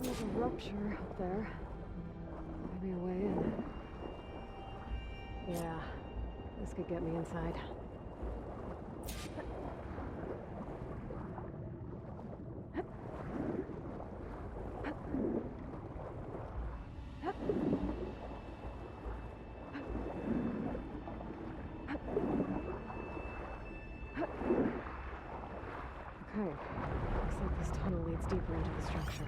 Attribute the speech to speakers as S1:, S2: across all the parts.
S1: There's a rupture up there. Maybe a way in. Yeah, this could get me inside. Okay, looks like this tunnel leads deeper into the structure.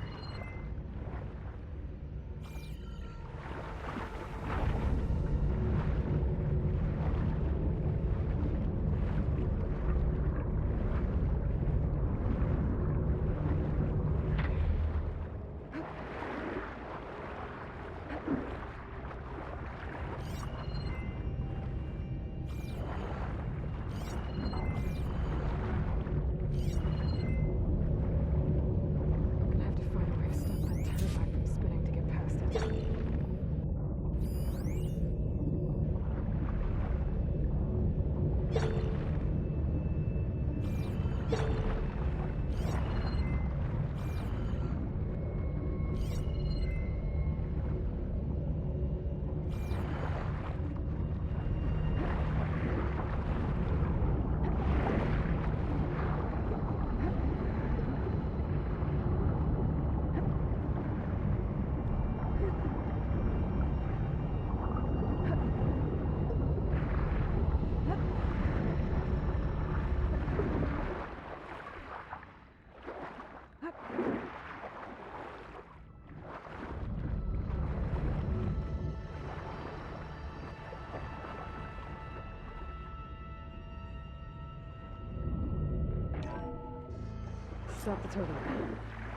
S1: Stop the turbo.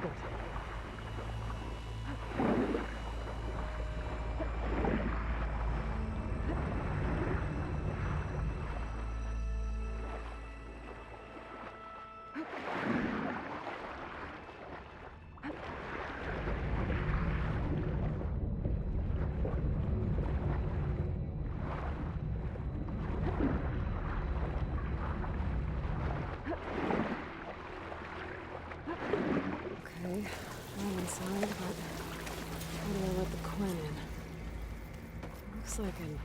S1: Good. Okay, I'm inside, but how do I let the Quinn in? Looks like an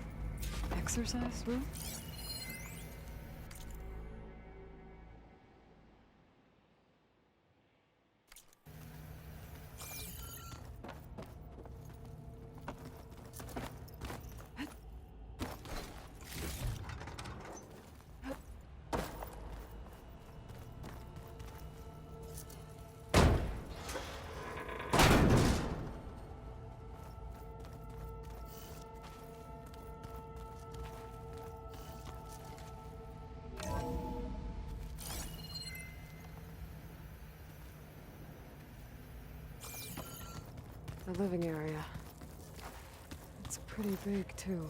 S1: exercise room? The living area. It's pretty big, too.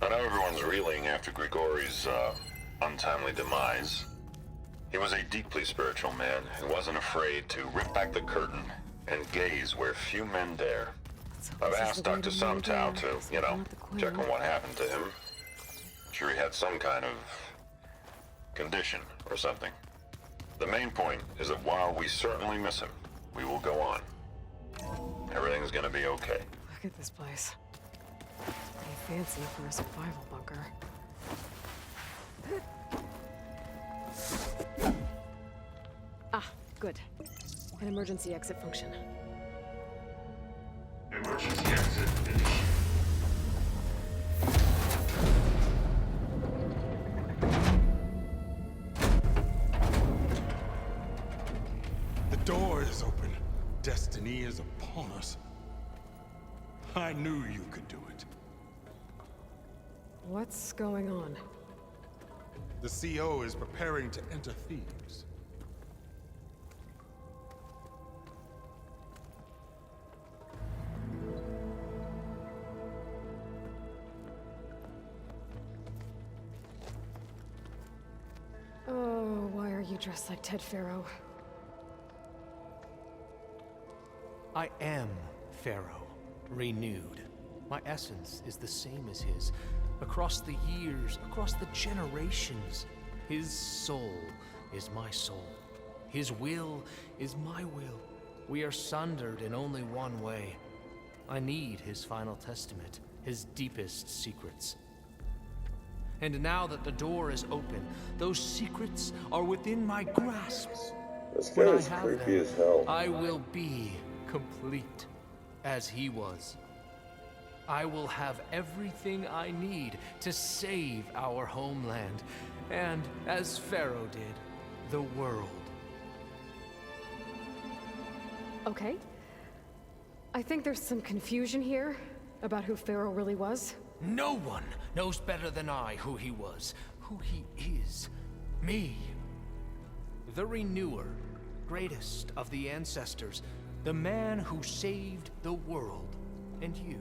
S2: I know everyone's reeling after Grigori's untimely demise. He was a deeply spiritual man who wasn't afraid to rip back the curtain and gaze where few men dare. I've asked Dr. Sumtow to, check on what happened to him. Sure he had some kind of condition or something. The main point is that while we certainly miss him, we will go on. Everything's gonna be okay.
S1: Look at this place. Pretty fancy for a survival bunker. Ah, good. An emergency exit function.
S3: Emergency exit initiated. door is open. Destiny is upon us. I knew you could do it.
S1: What's going on?
S3: The CO is preparing to enter Thebes.
S1: Oh, why are you dressed like Ted Faro?
S4: I am Pharaoh, renewed. My essence is the same as his. Across the years, across the generations, his soul is my soul. His will is my will. We are sundered in only one way. I need his final testament, his deepest secrets. And now that the door is open, those secrets are within my grasp.
S2: This
S4: When
S2: guy
S4: I
S2: is
S4: have
S2: creepy
S4: them,
S2: as hell.
S4: I will be complete, as he was. I will have everything I need to save our homeland, and, as Pharaoh did, the world.
S1: Okay. I think there's some confusion here about who Pharaoh really was.
S4: No one knows better than I who he was, who he is. Me. The Renewer, greatest of the ancestors, the man who saved the world. And you.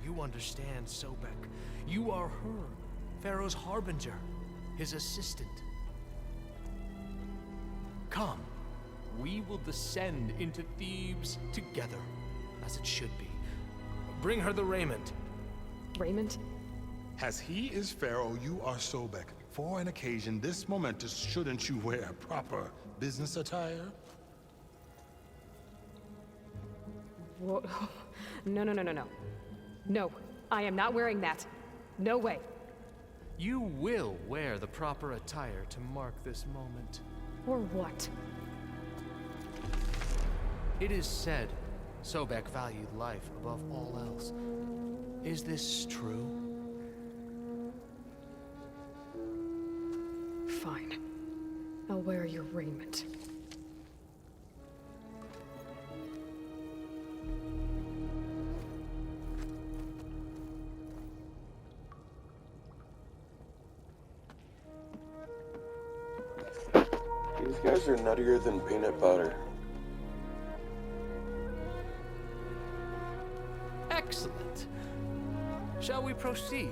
S4: You understand, Sobek. You are her, Pharaoh's harbinger, his assistant. Come, we will descend into Thebes together, as it should be. Bring her the raiment.
S1: Raymond?
S3: As he is Pharaoh, you are Sobek. For an occasion this momentous, shouldn't you wear proper business attire?
S1: Whoa. No, no, no, no, no. No, I am not wearing that. No way.
S4: You will wear the proper attire to mark this moment.
S1: Or what?
S4: It is said Sobek valued life above all else. Is this true?
S1: Fine. I'll wear your raiment.
S2: These guys are nuttier than peanut butter.
S4: Excellent. Shall we proceed?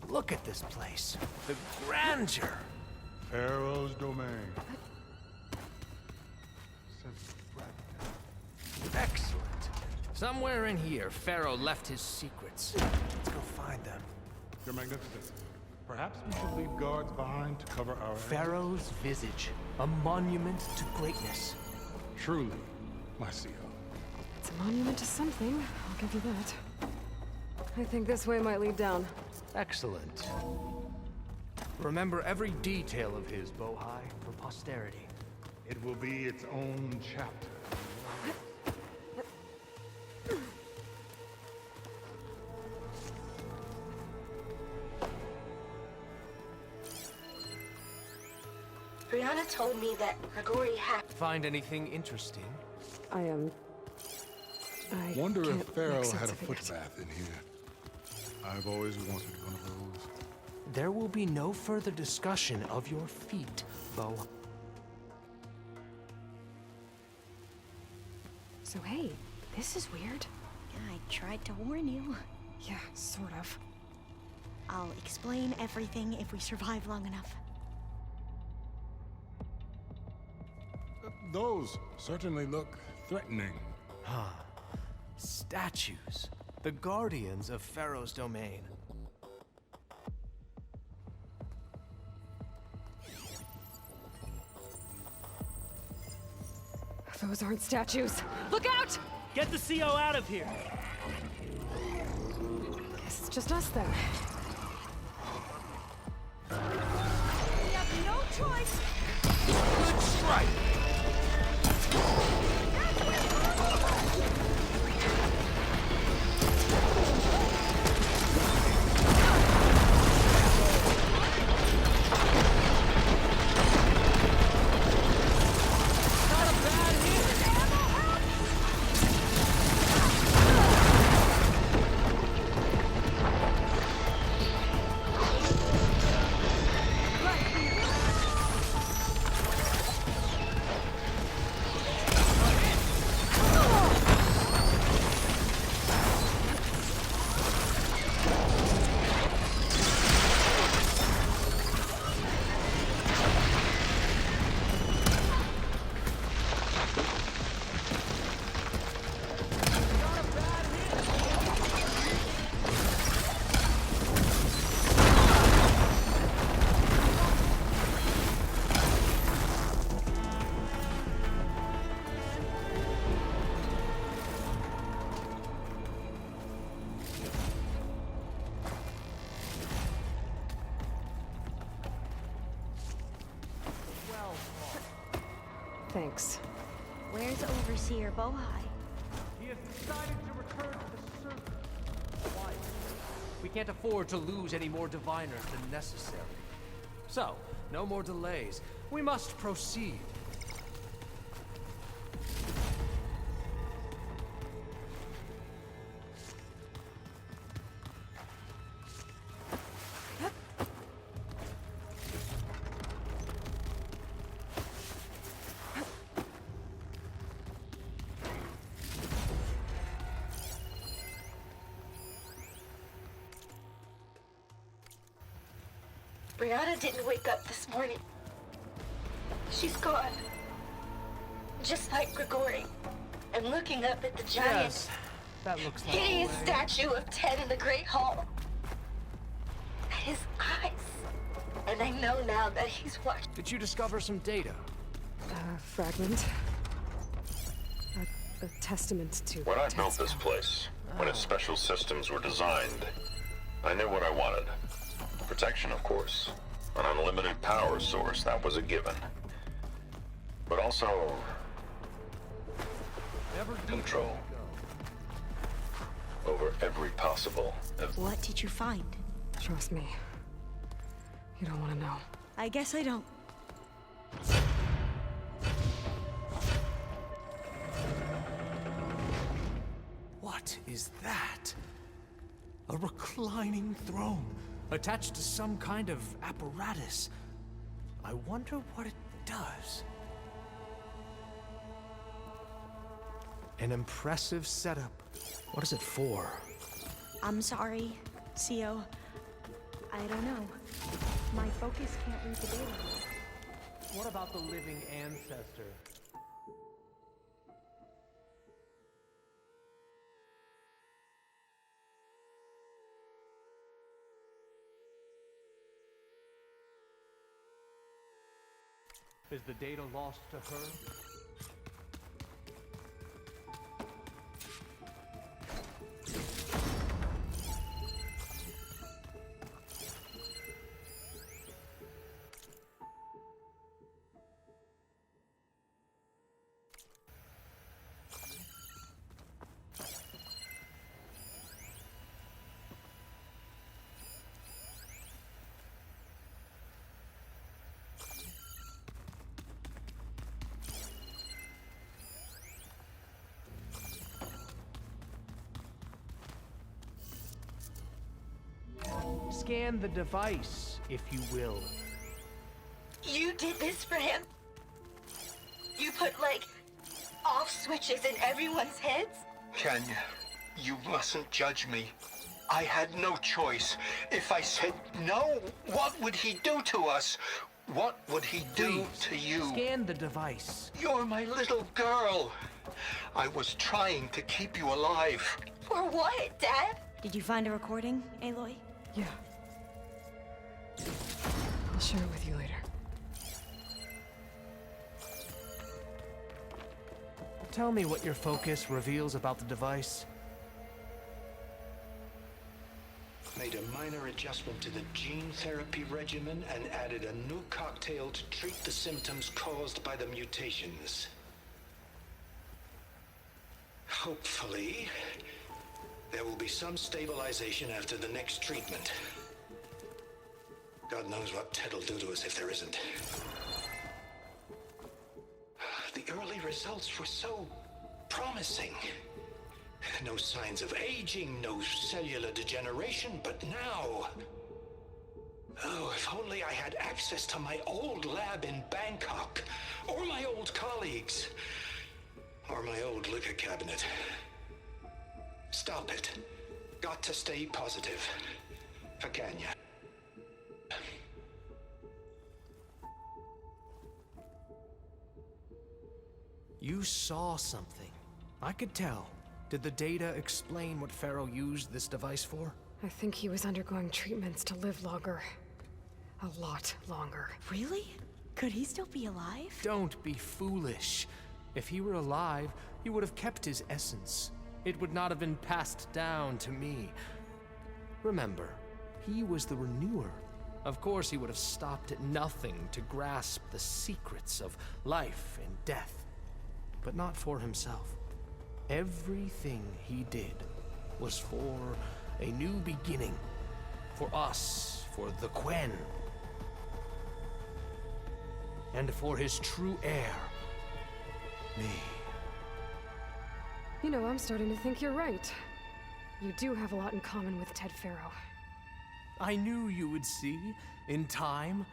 S4: Look at this place. The grandeur.
S3: Pharaoh's domain.
S4: Excellent. Somewhere in here, Pharaoh left his secrets. Let's go find them.
S3: Your Magnificence. Perhaps we should leave guards behind to cover our...
S4: Pharaoh's visage, a monument to greatness.
S3: Truly, my CO.
S1: It's a monument to something, I'll give you that. I think this way might lead down.
S4: Excellent. Remember every detail of his, Bohai, for posterity.
S3: It will be its own chapter.
S5: Brianna told me that Grigori had...
S4: Find anything interesting?
S1: I
S3: Wonder
S1: can't
S3: if Pharaoh
S1: make sense
S3: had a
S1: of it
S3: foot
S1: yet.
S3: bath in here. I've always wanted one of those.
S4: There will be no further discussion of your feet, Bo.
S1: So hey, this is weird.
S5: I tried to warn you.
S1: Yeah, sort of.
S5: I'll explain everything if we survive long enough.
S3: Those certainly look threatening.
S4: Statues. The guardians of Pharaoh's domain.
S1: Those aren't statues. Look out!
S6: Get the CO out of here!
S1: Guess it's just us then.
S5: We have no choice!
S4: Good strike!
S1: Thanks.
S5: Where's Overseer Bohai?
S4: He has decided to return to the surface. Why? We can't afford to lose any more diviners than necessary. So, no more delays. We must proceed.
S7: Brianna didn't wake up this morning. She's gone. Just like Grigori. I'm looking up at the giant,
S4: Yes, that looks like
S7: hideous
S4: the way.
S7: statue of Ted in the Great Hall. At his eyes. And I know now that he's watching.
S4: Did you discover some data?
S1: Fragment. A testament to
S2: When I built
S1: Ted's
S2: this
S1: power.
S2: place, when its special systems were designed, I knew what I wanted. Protection, of course. An unlimited power source, that was a given. But also,
S4: Never
S2: control. Over every possible
S5: What did you find?
S1: Trust me. You don't want to know.
S5: I guess I don't.
S4: What is that? A reclining throne, attached to some kind of apparatus. I wonder what it does. An impressive setup. What is it for?
S5: I'm sorry, CO. I don't know. My focus can't read the data.
S4: What about the living ancestor? Is the data lost to her? Scan the device, if you will.
S7: You did this for him? You put, like, off switches in everyone's heads?
S8: Kenya, you mustn't judge me. I had no choice. If I said no, what would he do to us? What would he do to you?
S4: Scan the device.
S8: You're my little girl. I was trying to keep you alive.
S7: For what, Dad?
S5: Did you find a recording, Aloy?
S1: Yeah. I'll share it with you later.
S4: Tell me what your focus reveals about the device.
S8: Made a minor adjustment to the gene therapy regimen and added a new cocktail to treat the symptoms caused by the mutations. Hopefully, there will be some stabilization after the next treatment. God knows what Ted will do to us if there isn't. The early results were so promising. No signs of aging, no cellular degeneration, but now... Oh, if only I had access to my old lab in Bangkok, or my old colleagues, or my old liquor cabinet. Stop it. Got to stay positive. For Kenya.
S4: You saw something. I could tell. Did the data explain what Pharaoh used this device for?
S1: I think he was undergoing treatments to live longer. A lot longer.
S5: Really? Could he still be alive?
S4: Don't be foolish. If he were alive, he would have kept his essence. It would not have been passed down to me. Remember, he was the renewer, Of course, he would have stopped at nothing to grasp the secrets of life and death, but not for himself. Everything he did was for a new beginning, for us, for the Quen, and for his true heir, me.
S1: You know, I'm starting to think you're right. You do have a lot in common with Ted Faro.
S4: I knew you would see, in time.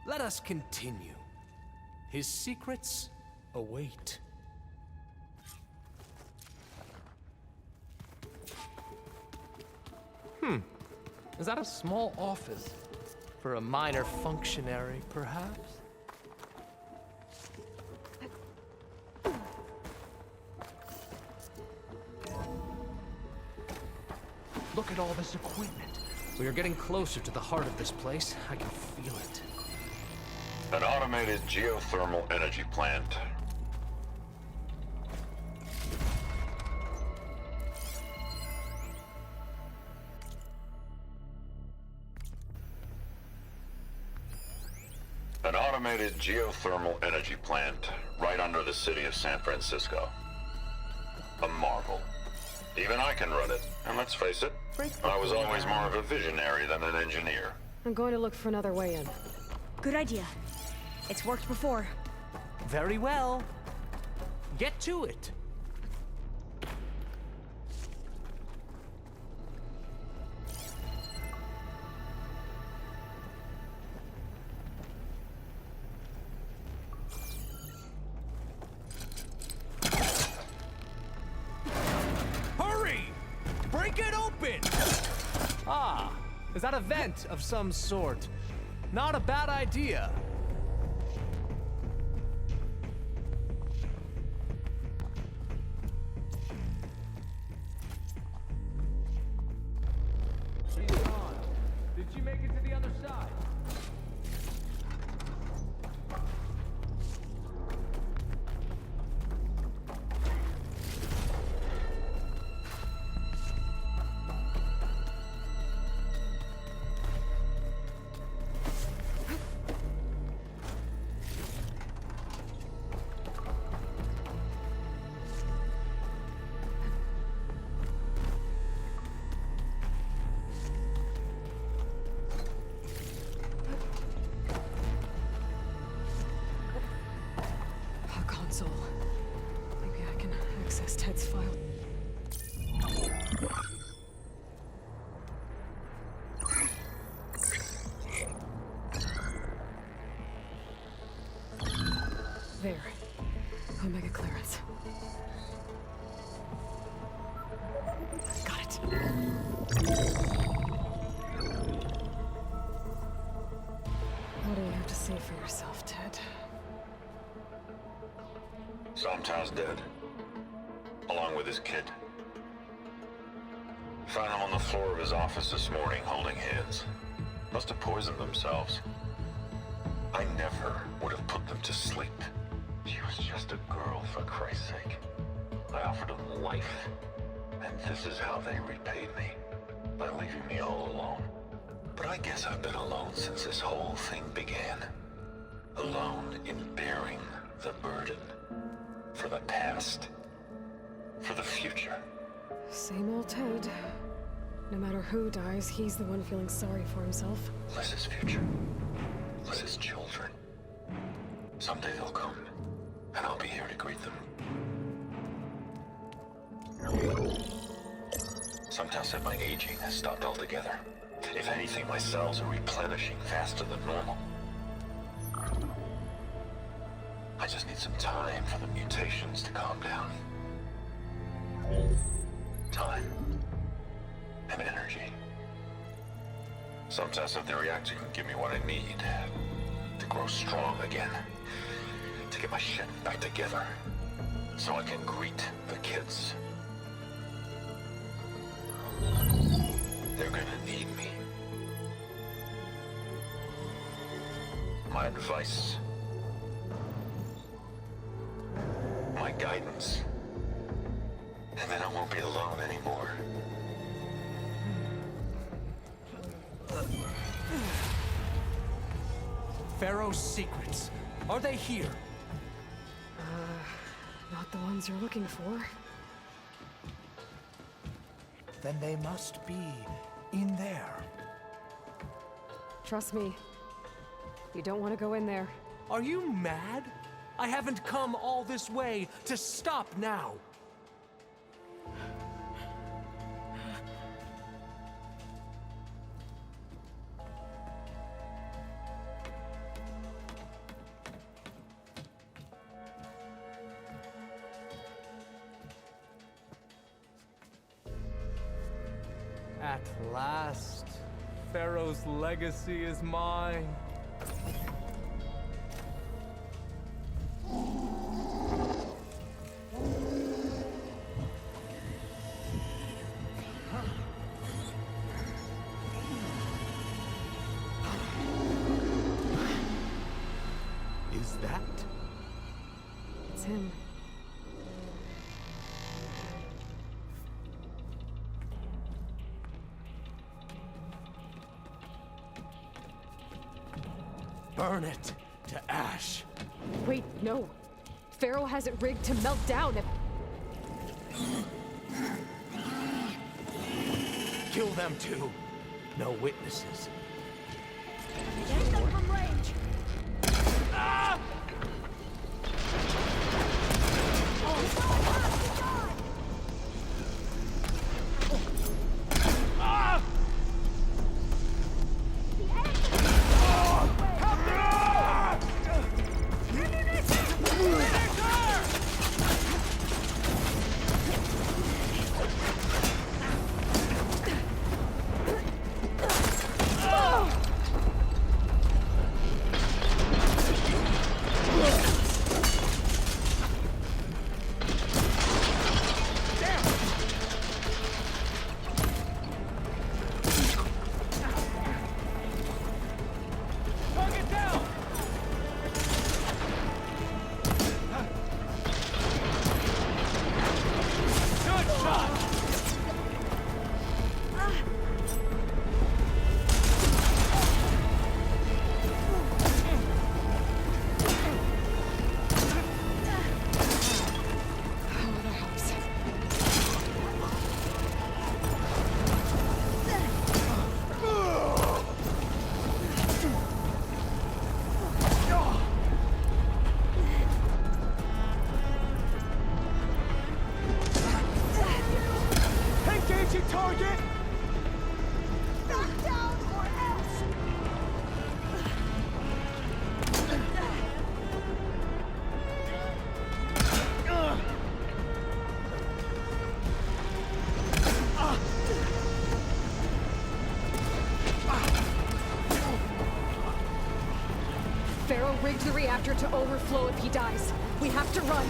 S4: Let us continue. His secrets await. Is that a small office? For a minor functionary, perhaps? Look at all this equipment. We are getting closer to the heart of this place. I can feel it.
S2: An automated geothermal energy plant. An automated geothermal energy plant right under the city of San Francisco. A marvel. Even I can run it, and let's face it, I was always more of a visionary than an engineer.
S1: I'm going to look for another way in.
S5: Good idea. It's worked before.
S4: Very well. Get to it. Hurry! Break it open! Ah, is that a vent of some sort? Not a bad idea. She's gone. Did she make it to the other side?
S1: A console. Maybe I can access Ted's file. There. Omega clearance. Got it. What do you have to say for yourself, Ted?
S2: Somto's dead. Along with his kid. Found him on the floor of his office this morning, holding hands. Must have poisoned themselves. I never would have put them to sleep. She was just a girl, for Christ's sake. I offered them life. And this is how they repaid me. By leaving me all alone. But I guess I've been alone since this whole thing began. Alone in bearing the burden. For the past. For the future.
S1: Same old Ted. No matter who dies, he's the one feeling sorry for himself.
S2: Liz's future. Liz's children. Someday they'll come, and I'll be here to greet them. Sometimes said my aging has stopped altogether. If anything, my cells are replenishing faster than normal. I just need some time for the mutations to calm down. Time. And energy. Sometimes if the reactor can give me what I need to grow strong again, to get my shit back together, so I can greet the kids. They're gonna need me. My advice, my guidance, and then I won't be alone anymore.
S4: Pharaoh's secrets. Are they here?
S1: Not the ones you're looking for.
S4: Then they must be in there.
S1: Trust me. You don't want to go in there.
S4: Are you mad? I haven't come all this way to stop now. At last, Pharaoh's legacy is mine. Is that?
S1: It's him.
S4: Burn it to ash.
S1: Wait, no. Pharaoh has it rigged to melt down if...
S4: Kill them too. No witnesses.
S5: Get them from range!
S4: Ah! Ah! Target down! Good shot!
S1: Oh, that helps.
S4: Engaging target!
S5: Back down or else!
S1: Pharaoh rigged the reactor to overflow if he dies. We have to run.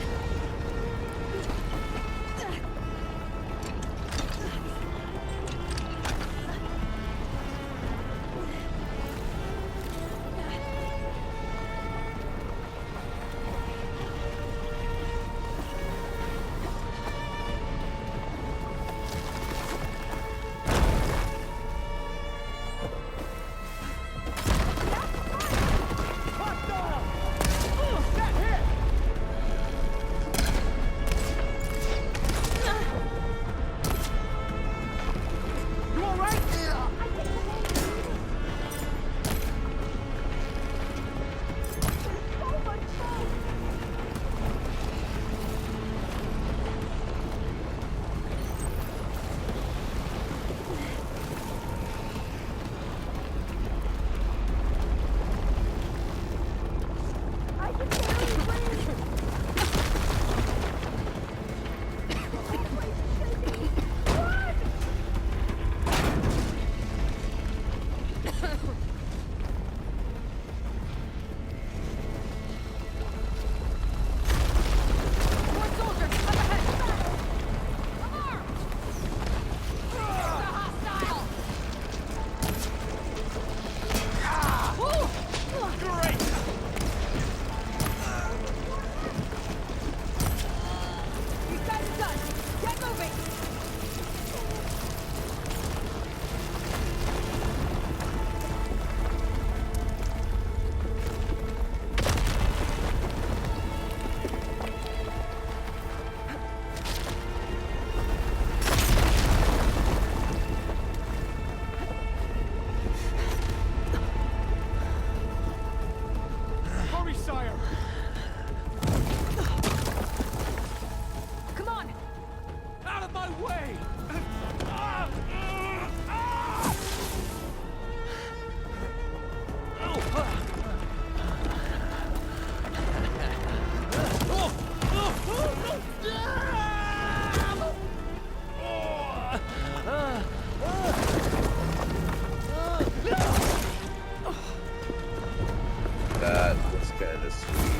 S9: That was kind of sweet.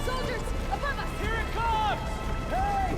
S1: Soldiers, above us!
S6: Here it comes! Hey!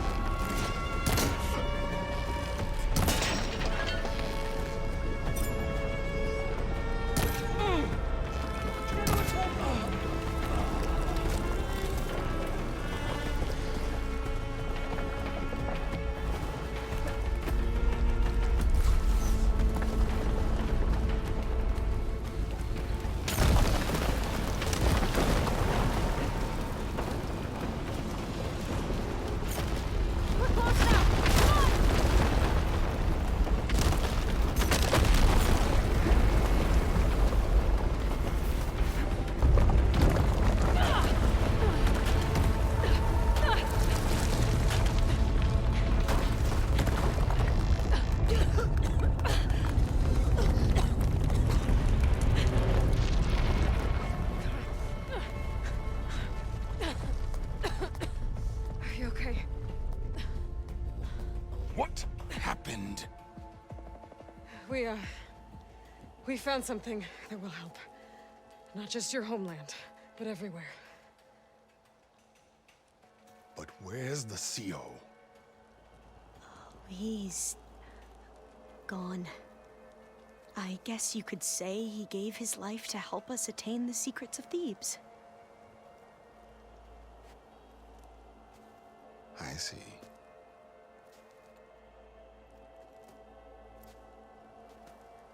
S1: We're close now! Come on! Are you okay?
S3: What happened?
S1: We found something that will help. Not just your homeland, but everywhere.
S3: But where's the CO?
S5: He's gone. I guess you could say he gave his life to help us attain the secrets of Thebes.
S3: I see.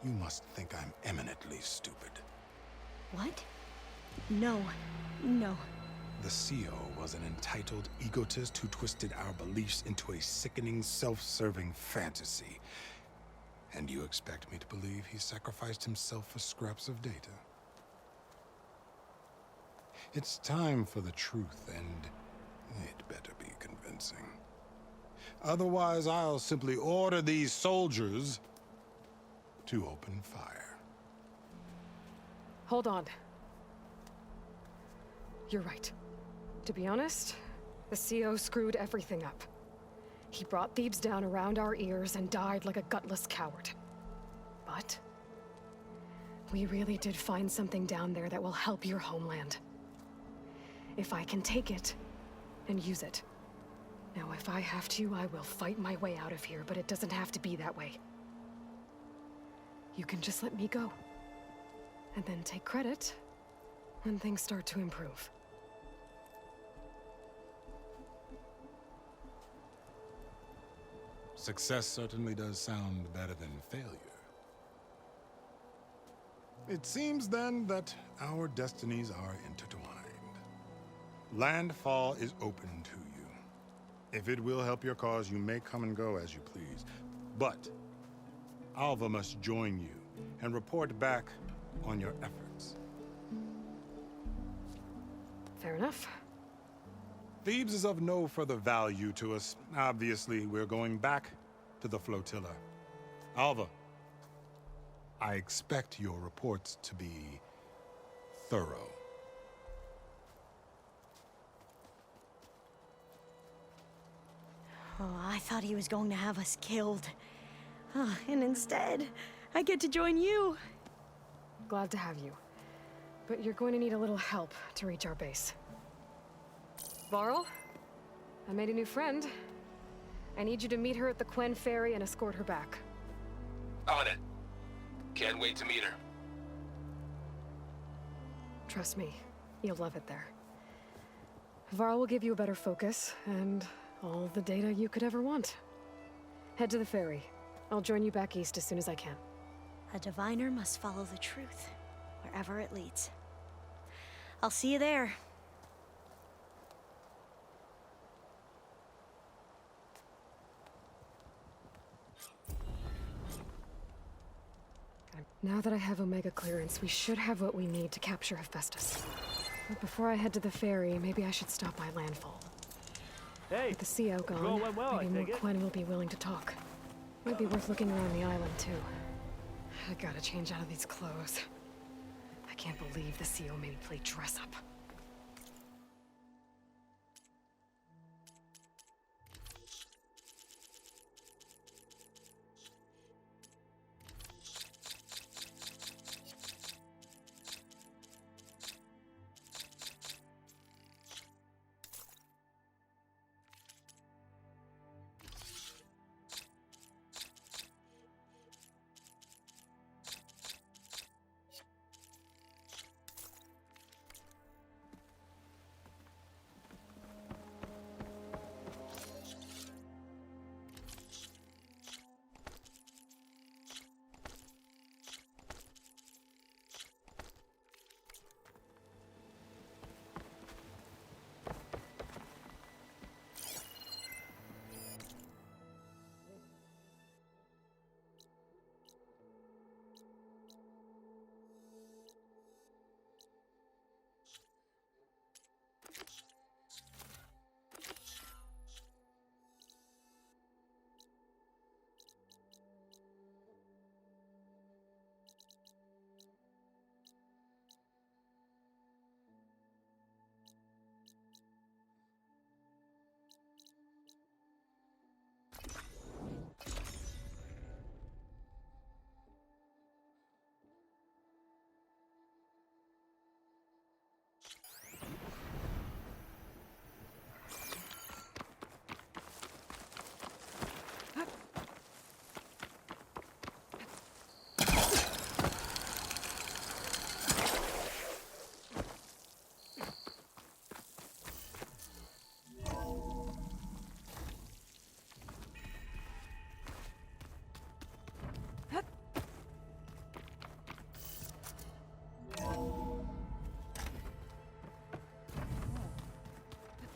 S3: You must think I'm eminently stupid.
S5: What? No. No.
S3: The CO was an entitled egotist who twisted our beliefs into a sickening, self-serving fantasy. And you expect me to believe he sacrificed himself for scraps of data? It's time for the truth, and it better be convincing. Otherwise, I'll simply order these soldiers to open fire.
S1: Hold on. You're right. To be honest, the CO screwed everything up. He brought Thebes down around our ears and died like a gutless coward. But we really did find something down there that will help your homeland. If I can take it and use it. Now, if I have to, I will fight my way out of here, but it doesn't have to be that way. You can just let me go. And then take credit when things start to improve.
S3: Success certainly does sound better than failure. It seems then that our destinies are intertwined. Landfall is open to you. If it will help your cause, you may come and go as you please. But Alva must join you and report back on your efforts.
S1: Fair enough.
S3: Thebes is of no further value to us. Obviously, we're going back to the flotilla. Alva, I expect your reports to be thorough.
S5: Oh, I thought he was going to have us killed. And instead, I get to join you.
S1: Glad to have you. But you're going to need a little help to reach our base. Varl, I made a new friend. I need you to meet her at the Quen Ferry and escort her back.
S10: On it. Can't wait to meet her.
S1: Trust me, you'll love it there. Varl will give you a better focus, and all the data you could ever want. Head to the ferry. I'll join you back east as soon as I can.
S5: A diviner must follow the truth, wherever it leads. I'll see you there.
S1: Now that I have Omega clearance, we should have what we need to capture Hephaestus. But before I head to the ferry, maybe I should stop by Landfall.
S6: Hey,
S1: With the CO gone,
S6: all went well, I
S1: maybe
S6: take it?
S1: Morquenn will be willing to talk. Might be worth looking around the island, too. I gotta change out of these clothes. I can't believe the CO made me play dress up.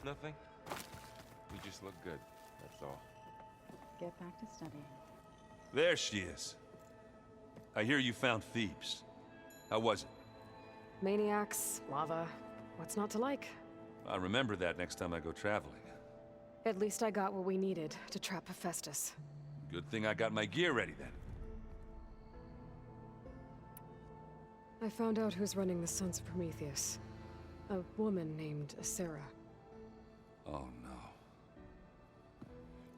S11: Nothing. You just look good, that's all.
S12: Get back to studying.
S13: There she is. I hear you found Thebes. How was it?
S1: Maniacs, lava, what's not to like?
S13: I'll remember that next time I go traveling.
S1: At least I got what we needed to trap Hephaestus.
S13: Good thing I got my gear ready then.
S1: I found out who's running the Sons of Prometheus. A woman named Asera.
S13: Oh no.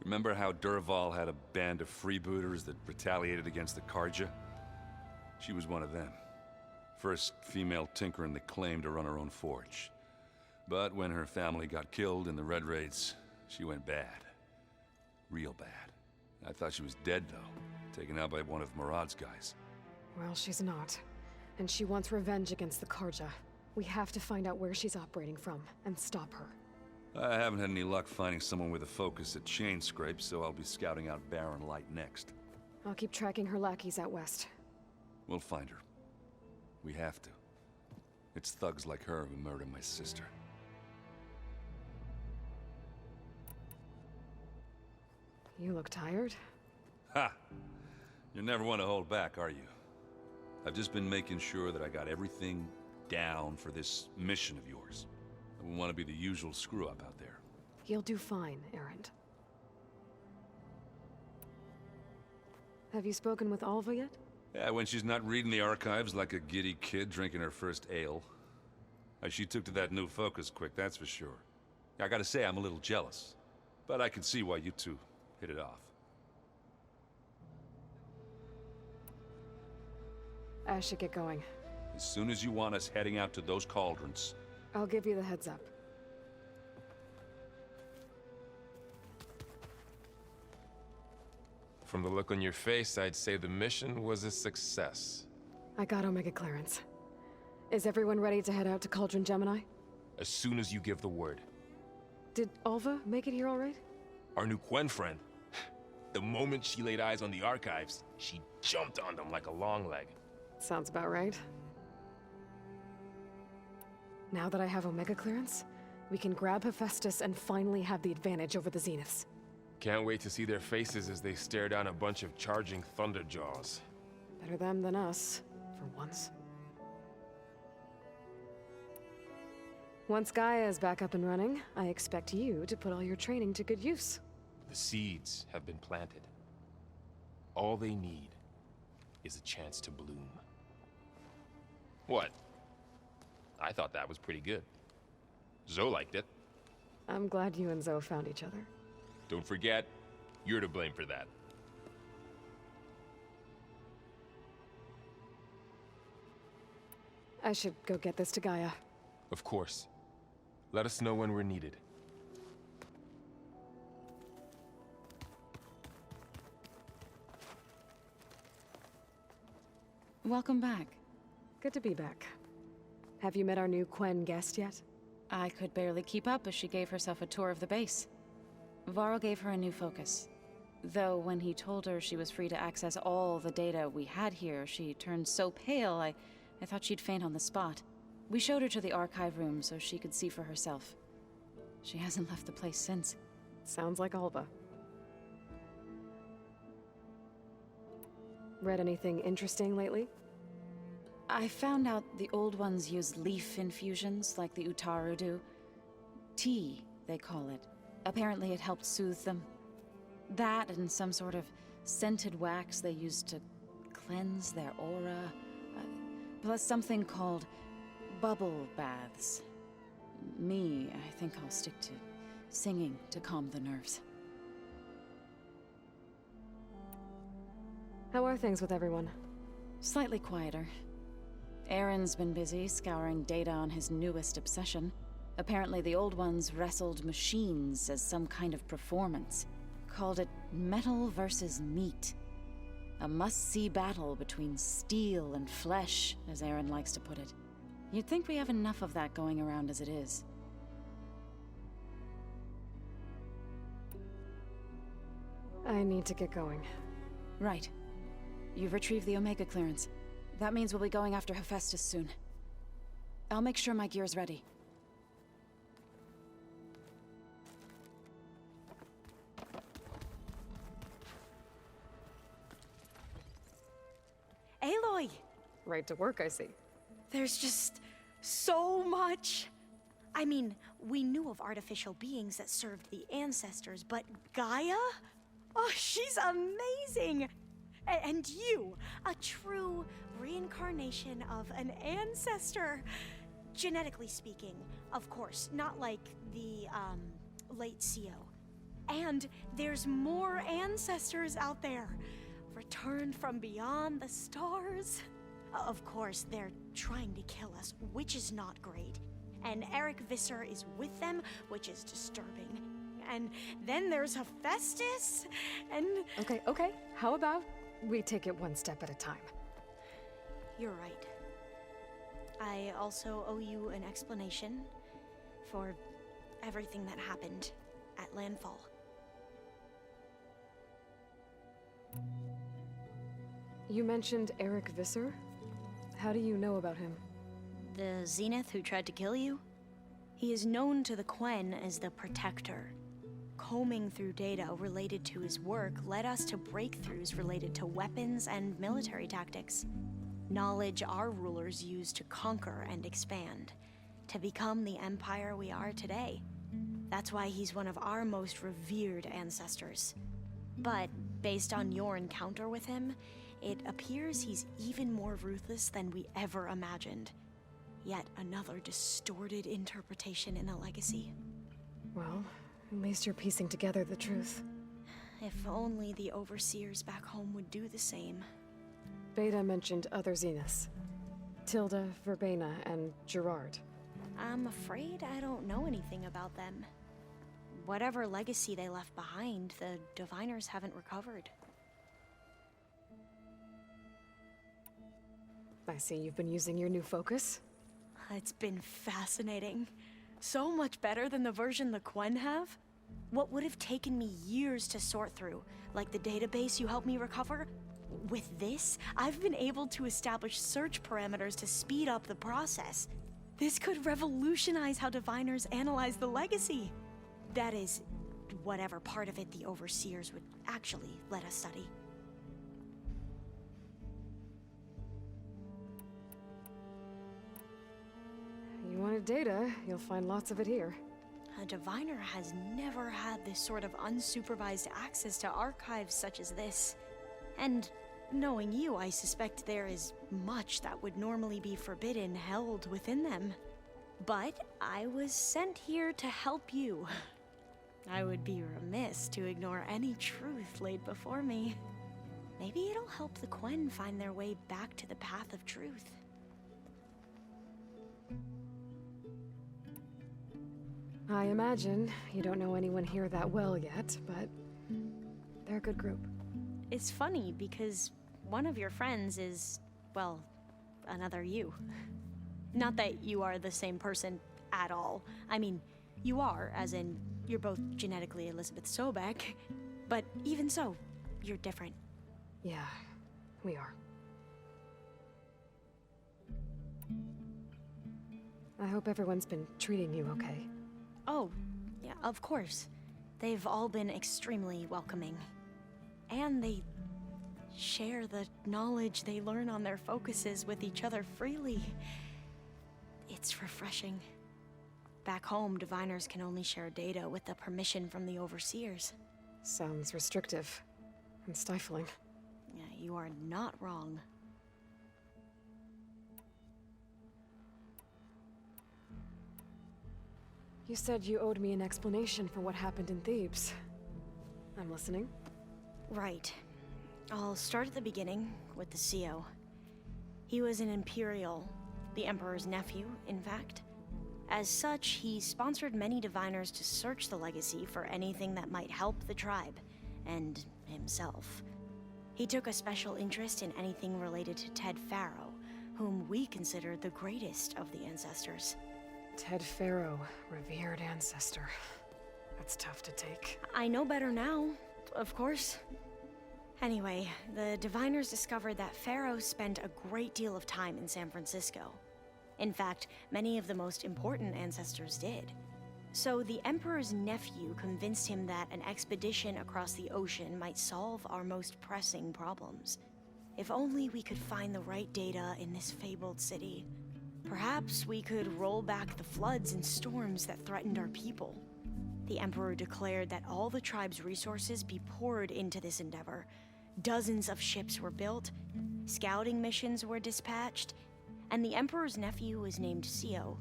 S13: Remember how Durval had a band of freebooters that retaliated against the Carja? She was one of them. First female tinker in the claim to run her own forge. But when her family got killed in the Red Raids, she went bad. Real bad. I thought she was dead, though. Taken out by one of Murad's guys.
S1: Well, she's not. And she wants revenge against the Carja. We have to find out where she's operating from, and stop her.
S13: I haven't had any luck finding someone with a focus at chain scrapes, so I'll be scouting out Baron Light next.
S1: I'll keep tracking her lackeys out west.
S13: We'll find her. We have to. It's thugs like her who murdered my sister.
S1: You look tired.
S13: Ha! You never want to hold back, are you? I've just been making sure that I got everything down for this mission of yours. I wouldn't want to be the usual screw-up out there.
S1: You'll do fine, Erend. Have you spoken with Alva yet?
S13: Yeah, when she's not reading the archives like a giddy kid drinking her first ale. She took to that new focus quick, that's for sure. I gotta say, I'm a little jealous. But I can see why you two hit it off.
S1: I should get going.
S13: As soon as you want us heading out to those cauldrons.
S1: I'll give you the heads up.
S10: From the look on your face, I'd say the mission was a success.
S1: I got Omega clearance. Is everyone ready to head out to Cauldron Gemini?
S10: As soon as you give the word.
S1: Did Alva make it here all right?
S10: Our new Quen friend. The moment she laid eyes on the archives, she jumped on them like a long leg.
S1: Sounds about right. Now that I have Omega clearance, we can grab Hephaestus and finally have the advantage over the Zeniths.
S10: Can't wait to see their faces as they stare down a bunch of charging Thunderjaws.
S1: Better them than us, for once. Once Gaia is back up and running, I expect you to put all your training to good use.
S10: The seeds have been planted. All they need is a chance to bloom. What? I thought that was pretty good. Zoe liked it.
S1: I'm glad you and Zoe found each other.
S10: Don't forget, you're to blame for that.
S1: I should go get this to Gaia.
S10: Of course. Let us know when we're needed.
S12: Welcome back.
S1: Good to be back. Have you met our new Quen guest yet?
S12: I could barely keep up as she gave herself a tour of the base. Varl gave her a new focus. Though when he told her she was free to access all the data we had here, she turned so pale I thought she'd faint on the spot. We showed her to the archive room so she could see for herself. She hasn't left the place since.
S1: Sounds like Alva. Read anything interesting lately?
S12: I found out the old ones use leaf infusions like the Utaru do. Tea, they call it. Apparently it helped soothe them. That and some sort of scented wax they used to cleanse their aura. Plus something called bubble baths. Me, I think I'll stick to singing to calm the nerves.
S1: How are things with everyone?
S12: Slightly quieter. Aaron's been busy scouring data on his newest obsession. Apparently the old ones wrestled machines as some kind of performance. Called it metal versus meat. A must-see battle between steel and flesh, as Aaron likes to put it. You'd think we have enough of that going around as it is.
S1: I need to get going.
S12: Right. You've retrieved the Omega clearance. That means we'll be going after Hephaestus soon. I'll make sure my gear's ready.
S5: Aloy!
S1: Right to work, I see.
S5: There's just so much. I mean, we knew of artificial beings that served the ancestors, but Gaia? Oh, she's amazing! And you, a true reincarnation of an ancestor. Genetically speaking, of course, not like the, late CO. And there's more ancestors out there, returned from beyond the stars. Of course, they're trying to kill us, which is not great. And Eric Visser is with them, which is disturbing. And then there's Hephaestus, and...
S1: Okay. How about we take it one step at a time?
S5: You're right. I also owe you an explanation for everything that happened at Landfall.
S1: You mentioned Eric Visser? How do you know about him?
S5: The Zenith who tried to kill you? He is known to the Quen as the Protector. Combing through data related to his work led us to breakthroughs related to weapons and military tactics. Knowledge our rulers used to conquer and expand, to become the empire we are today. That's why he's one of our most revered ancestors. But based on your encounter with him, it appears he's even more ruthless than we ever imagined. Yet another distorted interpretation in the legacy.
S1: Well, at least you're piecing together the truth.
S5: If only the overseers back home would do the same.
S1: Beta mentioned other Zeniths. Tilda, Verbena, and Gerard.
S5: I'm afraid I don't know anything about them. Whatever legacy they left behind, the Diviners haven't recovered.
S1: I see you've been using your new focus.
S5: It's been fascinating. So much better than the version the Quen have. What would have taken me years to sort through, like the database you helped me recover, with this, I've been able to establish search parameters to speed up the process. This could revolutionize how Diviners analyze the legacy. That is, whatever part of it the Overseers would actually let us study.
S1: You wanted data, you'll find lots of it here.
S5: A diviner has never had this sort of unsupervised access to archives such as this. And knowing you, I suspect there is much that would normally be forbidden held within them. But I was sent here to help you. I would be remiss to ignore any truth laid before me. Maybe it'll help the Quen find their way back to the path of truth.
S1: I imagine you don't know anyone here that well yet, but they're a good group.
S5: It's funny because one of your friends is, well, another you. Not that you are the same person at all. I mean, you are, as in, you're both genetically Elizabeth Sobek, but even so, you're different.
S1: Yeah, we are. I hope everyone's been treating you okay.
S5: Oh, yeah, of course. They've all been extremely welcoming. And they share the knowledge they learn on their focuses with each other freely. It's refreshing. Back home, diviners can only share data with the permission from the overseers.
S1: Sounds restrictive and stifling.
S5: Yeah, you are not wrong.
S1: You said you owed me an explanation for what happened in Thebes. I'm listening.
S5: Right. I'll start at the beginning with the CO. He was an Imperial, the Emperor's nephew, in fact. As such, he sponsored many diviners to search the Legacy for anything that might help the tribe, and himself. He took a special interest in anything related to Ted Faro, whom we consider the greatest of the ancestors.
S1: Ted Faro, revered ancestor. That's tough to take.
S5: I know better now, of course. Anyway, the diviners discovered that Faro spent a great deal of time in San Francisco. In fact, many of the most important ancestors did. So the Emperor's nephew convinced him that an expedition across the ocean might solve our most pressing problems. If only we could find the right data in this fabled city. Perhaps we could roll back the floods and storms that threatened our people. The Emperor declared that all the tribe's resources be poured into this endeavor. Dozens of ships were built, scouting missions were dispatched, and the Emperor's nephew was named CO,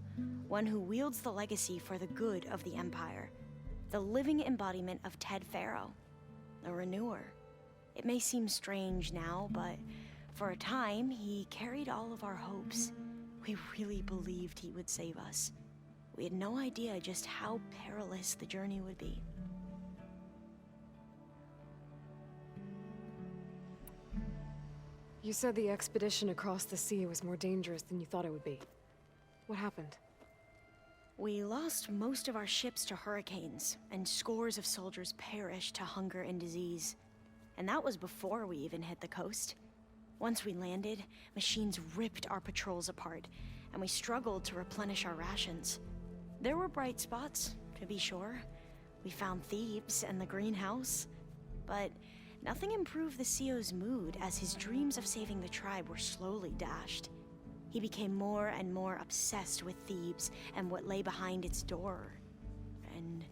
S5: one who wields the legacy for the good of the Empire. The living embodiment of Ted Faro, a renewer. It may seem strange now, but for a time, he carried all of our hopes. We really believed he would save us. We had no idea just how perilous the journey would be.
S1: You said the expedition across the sea was more dangerous than you thought it would be. What happened?
S5: We lost most of our ships to hurricanes, and scores of soldiers perished to hunger and disease. And that was before we even hit the coast. Once we landed, machines ripped our patrols apart, and we struggled to replenish our rations. There were bright spots, to be sure. We found Thebes and the greenhouse, but nothing improved the CO's mood as his dreams of saving the tribe were slowly dashed. He became more and more obsessed with Thebes and what lay behind its door, and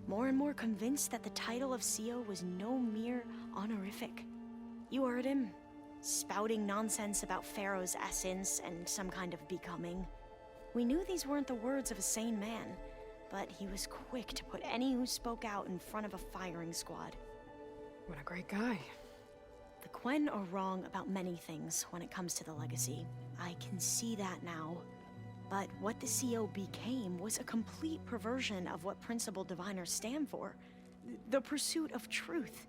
S5: more convinced that the title of CO was no mere honorific. You heard him, spouting nonsense about Pharaoh's essence and some kind of becoming. We knew these weren't the words of a sane man, but he was quick to put any who spoke out in front of a firing squad.
S1: What a great guy.
S5: The Quen are wrong about many things when it comes to the Legacy. I can see that now. But what the CO became was a complete perversion of what principled diviners stand for. The pursuit of truth.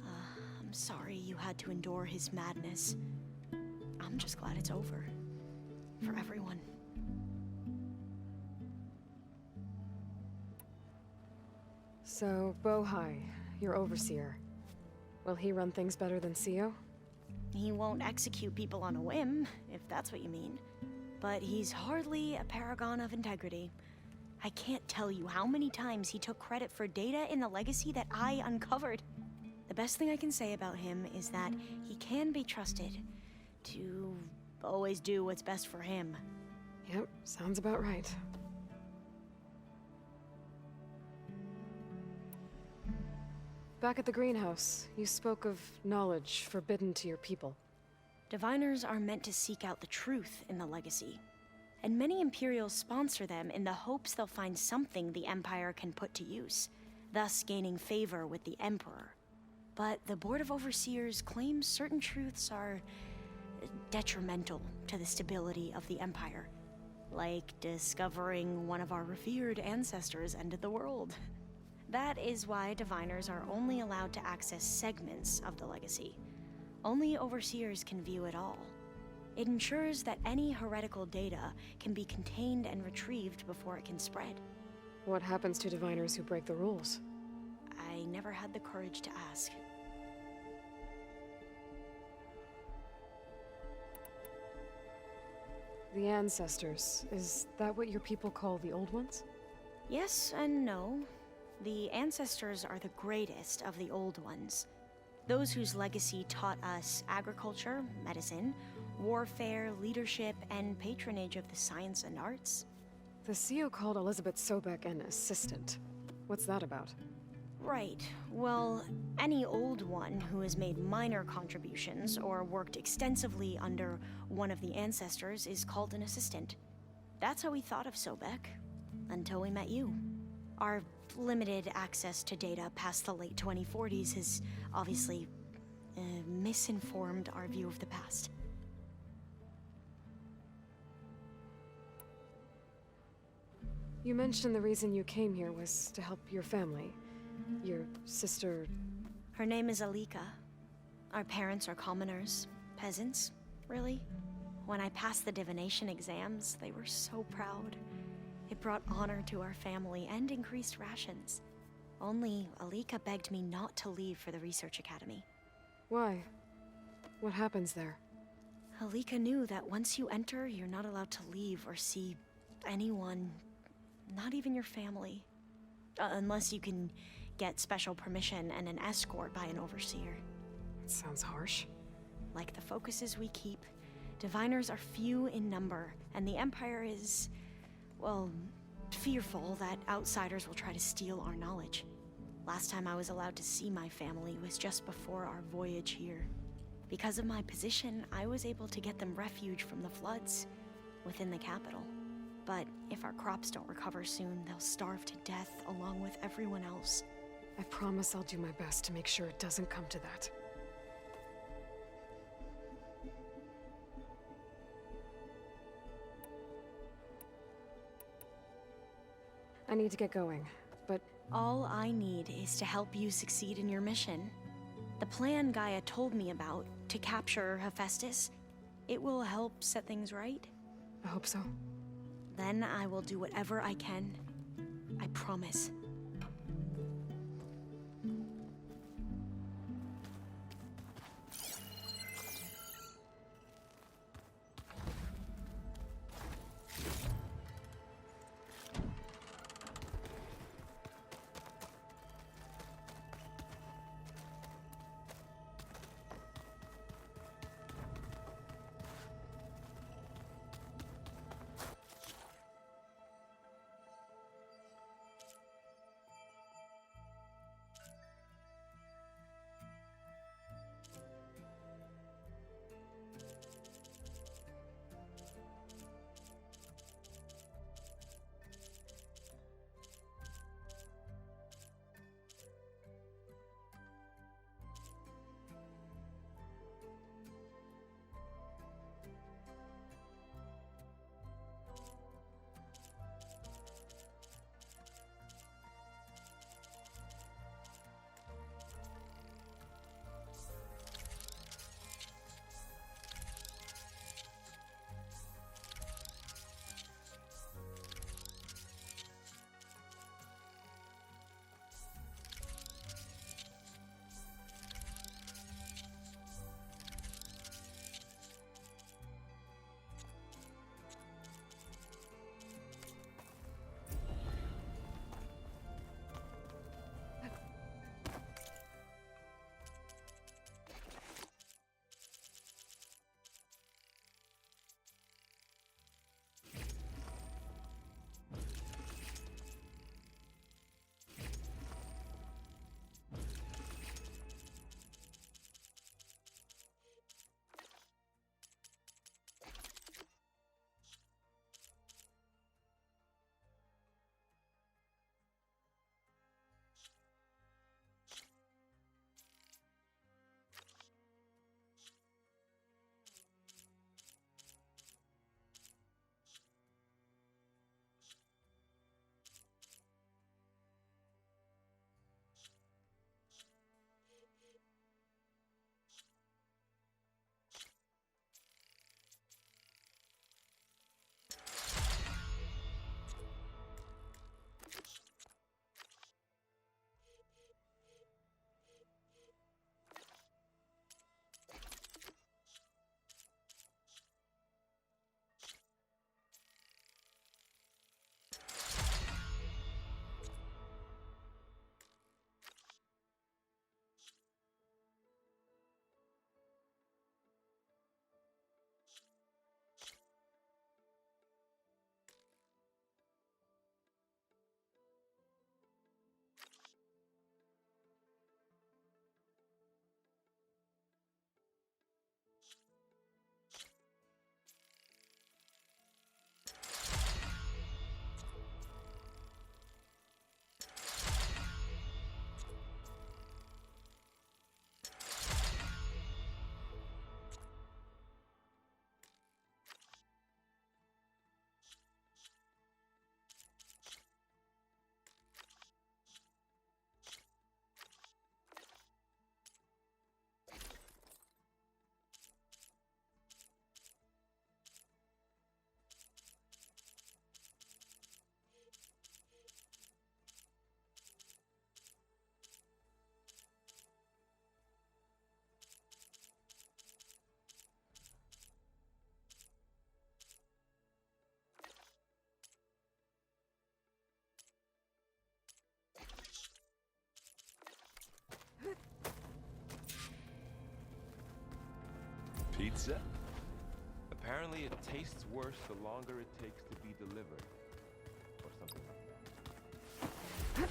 S5: I'm sorry you had to endure his madness. I'm just glad it's over. For everyone.
S1: So, Bohai, your overseer. Will he run things better than CO?
S5: He won't execute people on a whim, if that's what you mean. But he's hardly a paragon of integrity. I can't tell you how many times he took credit for data in the Legacy that I uncovered. The best thing I can say about him is that he can be trusted to always do what's best for him.
S1: Yep, sounds about right. Back at the greenhouse, you spoke of knowledge forbidden to your people.
S5: Diviners are meant to seek out the truth in the legacy, and many Imperials sponsor them in the hopes they'll find something the Empire can put to use, thus gaining favor with the Emperor. But the Board of Overseers claims certain truths are detrimental to the stability of the Empire, like discovering one of our revered ancestors ended the world. That is why Diviners are only allowed to access segments of the legacy. Only Overseers can view it all. It ensures that any heretical data can be contained and retrieved before it can spread.
S1: What happens to Diviners who break the rules?
S5: I never had the courage to ask.
S1: The Ancestors, is that what your people call the Old Ones?
S5: Yes and no. The Ancestors are the greatest of the Old Ones. Those whose legacy taught us agriculture, medicine, warfare, leadership, and patronage of the science and arts.
S1: The CO called Elizabeth Sobek an assistant. What's that about?
S5: Right. Well, any Old One who has made minor contributions or worked extensively under one of the Ancestors is called an assistant. That's how we thought of Sobek, until we met you. Our limited access to data past the late 2040s has obviously misinformed our view of the past.
S1: You mentioned the reason you came here was to help your family. Your sister...
S5: Her name is Alika. Our parents are commoners. Peasants, really. When I passed the divination exams, they were so proud. It brought honor to our family and increased rations. Only Alika begged me not to leave for the research academy.
S1: Why? What happens there?
S5: Alika knew that once you enter, you're not allowed to leave or see anyone, not even your family. Unless you can get special permission and an escort by an overseer.
S1: It sounds harsh.
S5: Like the focuses we keep, Diviners are few in number, and the Empire is, well, fearful that outsiders will try to steal our knowledge. Last time I was allowed to see my family was just before our voyage here. Because of my position, I was able to get them refuge from the floods within the capital. But if our crops don't recover soon, they'll starve to death along with everyone else.
S1: I promise I'll do my best to make sure it doesn't come to that. I need to get going, but...
S5: All I need is to help you succeed in your mission. The plan Gaia told me about, to capture Hephaestus, it will help set things right.
S1: I hope so.
S5: Then I will do whatever I can. I promise.
S11: pizza? Apparently it tastes worse the longer it takes to be delivered. Or something like
S14: that.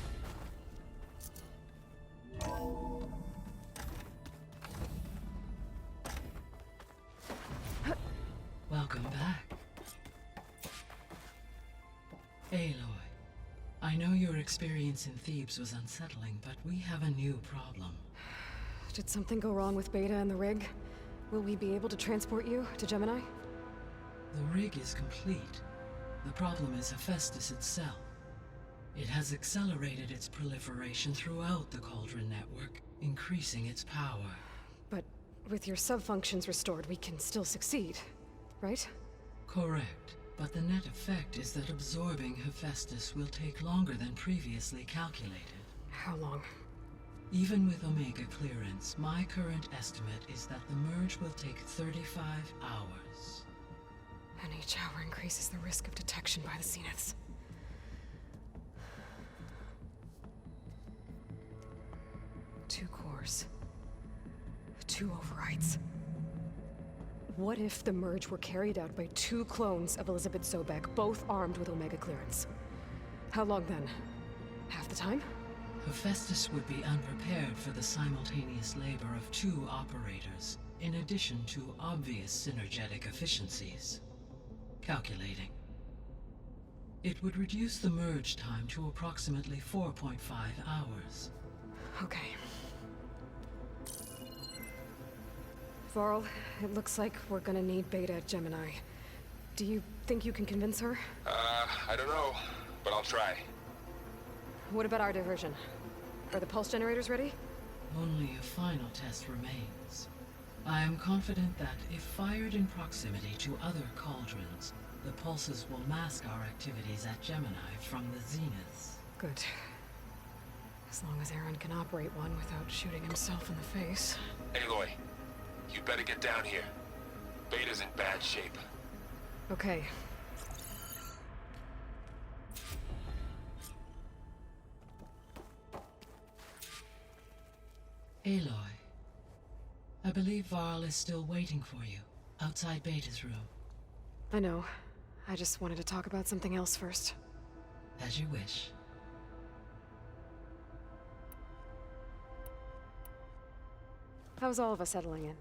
S14: Welcome back. Aloy, I know your experience in Thebes was unsettling, but we have a new problem.
S1: Did something go wrong with Beta and the rig? Will we be able to transport you to Gemini?
S14: The rig is complete. The problem is Hephaestus itself. It has accelerated its proliferation throughout the Cauldron network, increasing its power.
S1: But with your sub-functions restored, we can still succeed, right?
S14: Correct. But the net effect is that absorbing Hephaestus will take longer than previously calculated.
S1: How long?
S14: Even with Omega clearance, my current estimate is that the merge will take 35 hours.
S1: And each hour increases the risk of detection by the Zeniths. Two cores. Two overrides. What if the merge were carried out by two clones of Elizabeth Sobek, both armed with Omega clearance? How long then? Half the time?
S14: Hephaestus would be unprepared for the simultaneous labor of two operators, in addition to obvious synergetic efficiencies. Calculating. It would reduce the merge time to approximately 4.5 hours.
S1: Okay. Varl, it looks like we're gonna need Beta at Gemini. Do you think you can convince her?
S11: I don't know, but I'll try.
S1: What about our diversion? Are the pulse generators ready?
S14: Only a final test remains. I am confident that if fired in proximity to other cauldrons, the pulses will mask our activities at Gemini from the Zeniths.
S1: Good. As long as Aaron can operate one without shooting himself in the face.
S11: Aloy, you better get down here. Beta's in bad shape.
S1: Okay.
S14: Aloy, I believe Varl is still waiting for you, outside Beta's room.
S1: I know. I just wanted to talk about something else first.
S14: As you wish.
S1: How's Alva settling in?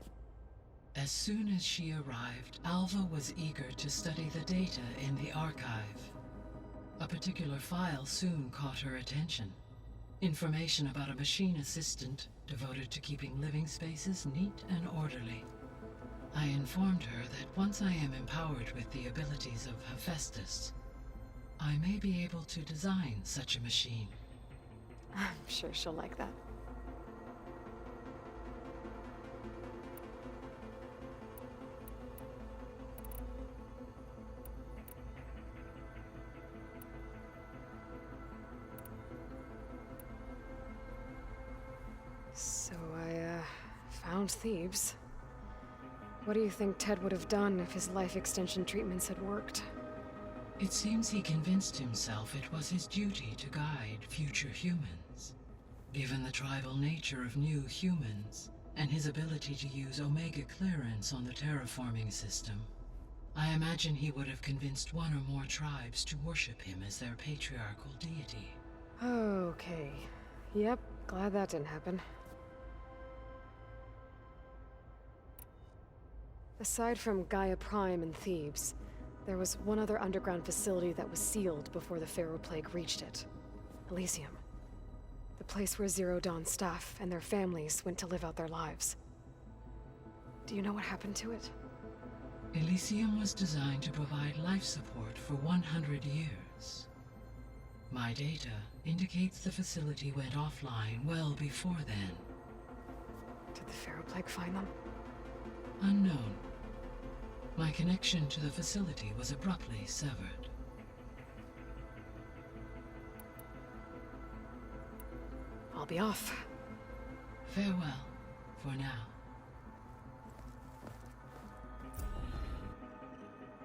S14: As soon as she arrived, Alva was eager to study the data in the archive. A particular file soon caught her attention. Information about a machine assistant devoted to keeping living spaces neat and orderly. I informed her that once I am empowered with the abilities of Hephaestus, I may be able to design such a machine.
S1: I'm sure she'll like that. So I, found Thebes. What do you think Ted would have done if his life extension treatments had worked?
S14: It seems he convinced himself it was his duty to guide future humans. Given the tribal nature of new humans, and his ability to use Omega clearance on the terraforming system, I imagine he would have convinced one or more tribes to worship him as their patriarchal deity.
S1: Okay. Yep, glad that didn't happen. Aside from Gaia Prime and Thebes, there was one other underground facility that was sealed before the Pharaoh Plague reached it. Elysium. The place where Zero Dawn staff and their families went to live out their lives. Do you know what happened to it?
S14: Elysium was designed to provide life support for 100 years. My data indicates the facility went offline well before then.
S1: Did the Pharaoh Plague find them?
S14: Unknown. My connection to the facility was abruptly severed.
S1: I'll be off.
S14: Farewell, for now.